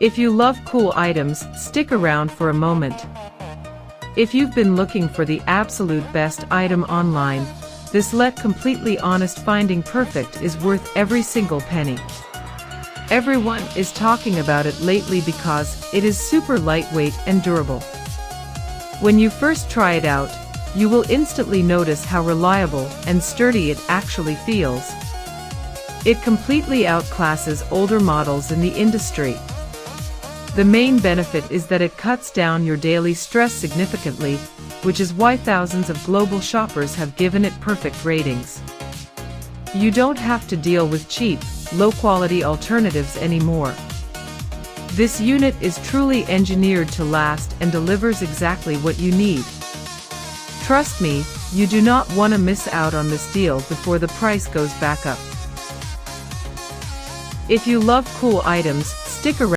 If you love cool items, stick around for a moment. If you've been looking for the absolute best item online, this completely honest finding perfect is worth every single penny. Everyone is talking about it lately because it is super lightweight and durable. When you first try it out, you will instantly notice how reliable and sturdy it actually feels. It completely outclasses older models in the industry. The main benefit is that it cuts down your daily stress significantly, which is why thousands of global shoppers have given it perfect ratings. You don't have to deal with cheap, low-quality alternatives anymore. This unit is truly engineered to last and delivers exactly what you need. Trust me, you do not want to miss out on this deal before the price goes back up. If you love cool items, stick around.